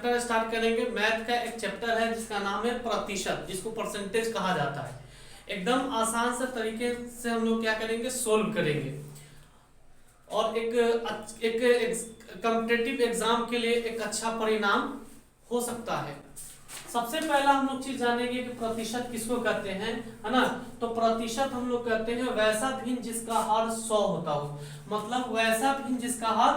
Chapter start करेंगे। Math का एक चैप्टर है जिसका नाम है प्रतिशत, जिसको परसेंटेज कहा जाता है। एकदम आसान से तरीके से हम लोग क्या करेंगे, सोल्व करेंगे और एक कॉम्पिटिटिव एग्जाम के लिए एक अच्छा परिणाम हो सकता है। सबसे पहला हम लोग चीज जानेंगे कि प्रतिशत किसको कहते हैं, है ना। तो प्रतिशत हम लोग कहते हैं वैसा भिन्न जिसका हर 100 होता हो, मतलब वैसा भिन्न जिसका हर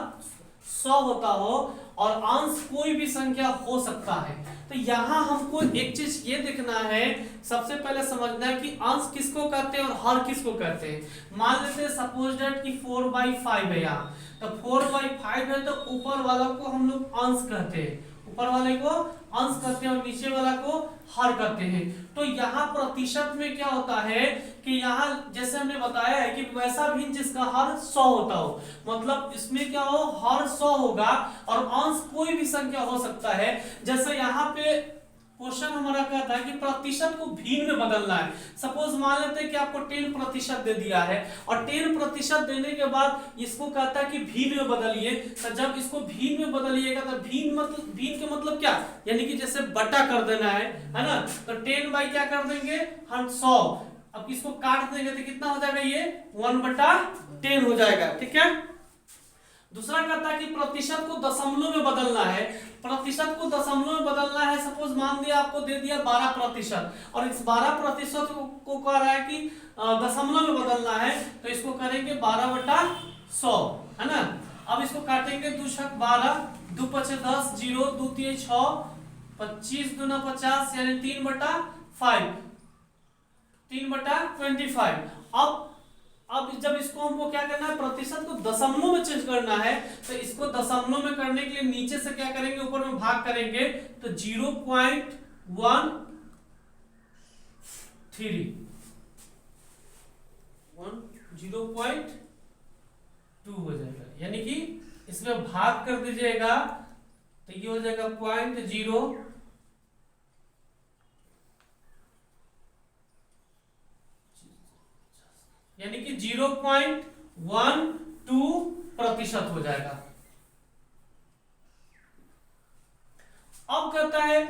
100 होता हो और अंश कोई भी संख्या हो सकता है। तो यहाँ हमको एक चीज ये देखना है, सबसे पहले समझना है कि अंश किसको कहते हैं और हर किसको कहते हैं। मान लेते हैं सपोज दैट कि 4/5 है यहाँ, तो 4/5 है तो ऊपर वाला को हम लोग अंश कहते हैं, ऊपर वाले को अंश कहते हैं और नीचे वाला को हर कहते हैं। तो यहाँ प्रतिशत में क्या होता है कि यहाँ जैसे हमने बताया है कि वैसा भिन्न जिसका हर 100 होता हो, मतलब इसमें क्या हो, हर 100 होगा और अंश कोई भी संख्या हो सकता है। जैसे यहाँ पे क्वेश्चन हमारा कहता है कि प्रतिशत को भिन्न में बदलना है। सपोज मान लेते हैं कि आपको 10% दे दिया है और 10% देने के बाद इसको कहता है कि भिन्न में बदलिए। तो जब इसको भिन्न में बदलिएगा तो भिन्न के मतलब क्या, यानी कि जैसे बटा कर देना है ना। तो 10 बाई क्या कर देंगे, 100। अब इसको काट देंगे तो कितना हो जाएगा, ये 1/10 हो जाएगा, ठीक है। दूसरा कहता है कि प्रतिशत को दशमलव में बदलना है। प्रतिशत को दशमलव में बदलना है, सपोज मान दिया आपको दे दिया 12% और इस 12% को कह रहा है कि दशमलव में बदलना है, तो इसको करेंगे 12/100, है ना। अब इसको काटेंगे 2 छक 12, 2 पचे 10, 0 2 3 6, 25 दूना 50 यानी 3/5, 3/25। अब जब इसको हमको क्या करना है, प्रतिशत को दशमलव में चेंज करना है, तो इसको दशमलव में करने के लिए नीचे से क्या करेंगे, ऊपर में भाग करेंगे तो 0.13 0.2 हो जाएगा, यानी कि इसमें भाग कर दीजिएगा तो ये हो जाएगा 0.0, यानी कि 0.12% हो जाएगा। अब कहता है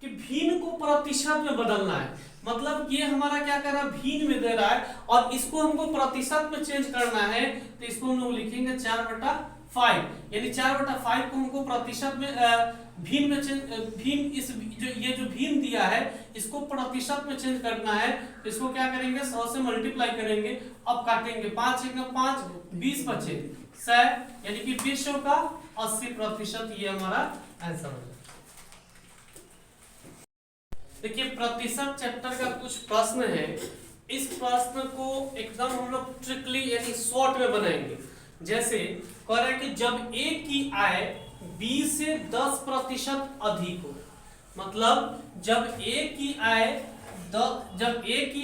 कि भिन्न को प्रतिशत में बदलना है, मतलब ये हमारा क्या कर रहा है, भिन्न में दे रहा है और इसको हमको प्रतिशत में चेंज करना है। तो इसको हम लोग लिखेंगे 4/5, यानी 4/5 को हमको प्रतिशत में भिन्न में चेंज, भिन्न इस ये जो भिन्न दिया है इसको प्रतिशत में चेंज करना है। तो इसको क्या करेंगे, 100 से मल्टीप्लाई करेंगे। अब काटेंगे 5 × 5 20 बचे 100, यानी कि 20 का 80%, ये हमारा आंसर हो जाएगा। देखिए प्रतिशत चैप्टर का कुछ प्रश्न है, इस प्रश्न को एकदम हम लोग ट्रिकली यानी शॉर्ट में बनाएंगे। जैसे कह रहा है कि जब a की आय b से 10% अधिक हो, मतलब जब a की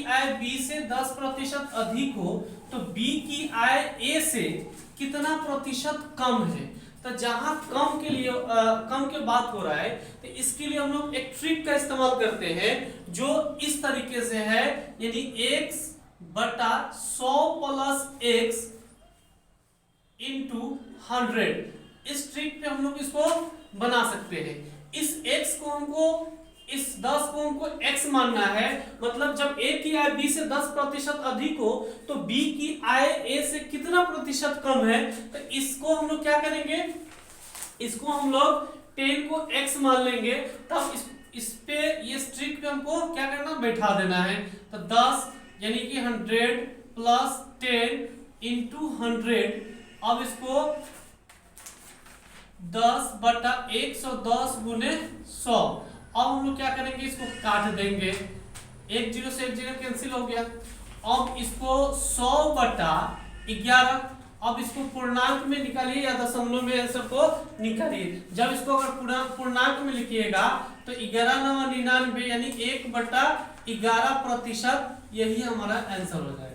आय b से 10% अधिक हो तो b की आय a से कितना प्रतिशत कम है। तो जहां कम के लिए कम के बात हो रहा है, तो इसके लिए हम लोग एक ट्रिक का इस्तेमाल करते हैं जो इस तरीके से है, यानी x/100 + x × 100। इस ट्रिक पे हम लोग इसको बना सकते हैं। इस x को हमको, इस 10 को हमको x मानना है, मतलब जब a की आय b से 10% अधिक हो तो b की आय a से कितना प्रतिशत कम है। तो इसको हम लोग क्या करेंगे, इसको हम लोग 10 को x मान लेंगे, तब इस पे ये ट्रिक पे हमको क्या करना, बैठा देना है। तो 10 यानी कि 100 + 10 × 100। अब इसको 10/110 × 100। अब हम लोग क्या करेंगे, इसको काट देंगे, 1 0 से 1 0 कैंसिल हो गया। अब इसको 100/11। अब इसको पूर्णांक में निकालिए या दशमलव में आंसर को निकालिए। जब इसको अगर पूर्णांक में लिखिएगा तो 11 × 9 = 99, यानी 1/11%, यही हमारा आंसर हो जाएगा।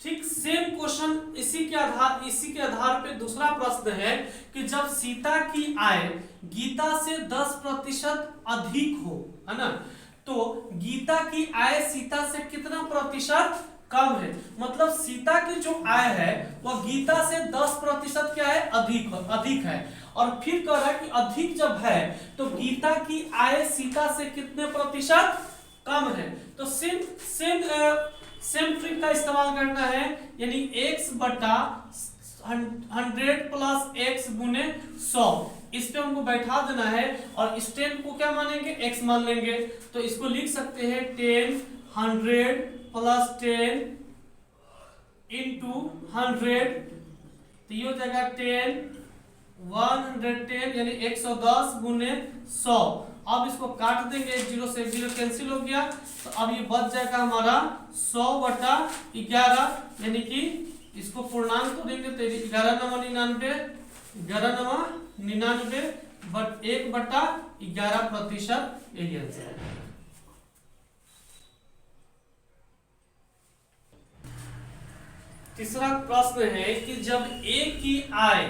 ठीक सेम क्वेश्चन इसी के आधार पे दूसरा प्रश्न है कि जब सीता की आय गीता से 10% अधिक हो, है ना, तो गीता की आय सीता से कितना प्रतिशत कम है। मतलब सीता की जो आय है वह गीता से 10% क्या है, अधिक है। और फिर कह रहा है कि अधिक जब है तो गीता की आय सीता से कितने प्रतिशत कम है। तो सेम सेम सेम ट्रिक का इस्तेमाल करना है, यानी x बटा 100 प्लस x गुने 100, इस पे हमको बैठा देना है और इस 10 को क्या मानेंगे, x मान लेंगे। तो इसको लिख सकते हैं 10 100 प्लस 10 इंटू 100, तो ये हो जाएगा 10 110 यानी 110 गुने 100। अब इसको काट देंगे, 0 से 0 कैंसिल हो गया, तो अब ये बच जाएगा हमारा 100 बटा 11, यानी कि इसको पूर्णांक तो देंगे तो 1199 बट 1 बटा 11% यही आंसर है। तीसरा प्रश्न है कि जब A की आय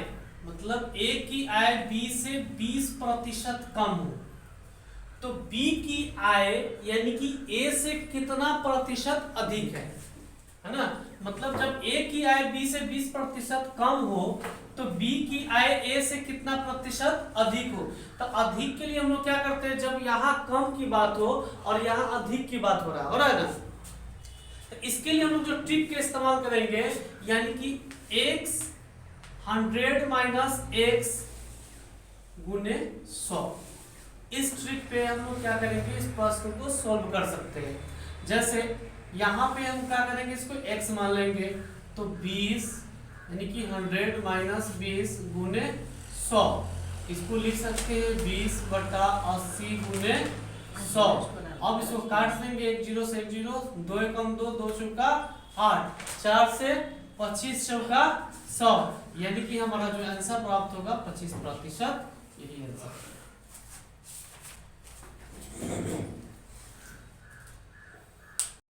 मतलब A की आय B से 20% कम हो तो B की आय यानी कि A से कितना प्रतिशत अधिक है ना। मतलब जब A की आय B से 20% कम हो तो B की आय A से कितना प्रतिशत अधिक हो। तो अधिक के लिए हम लोग क्या करते हैं, जब यहाँ कम की बात हो और यहाँ अधिक की बात हो रहा है ना, तो इसके लिए हम लोग जो ट्रिक के इस्तेमाल करेंगे, यानी कि x 100 माइनस x गुने 100, इस ट्रिक पे हम लोग क्या करेंगे, इस प्रश्न को सॉल्व कर सकते हैं। जैसे यहाँ पे हम क्या करेंगे, इसको x मान लेंगे, तो 20 यानी कि 100 माइनस 20 गुने 100, इसको लिख सकते हैं 20 बटा 80 गुने 100। अब इसको काट देंगे, 1 0 से 1 0, 2 एकम 2, 2 चौका 8, 4 से 25 चौका 100, यानी कि हमारा जो आंसर प्राप्त होगा 25%, यही आंसर।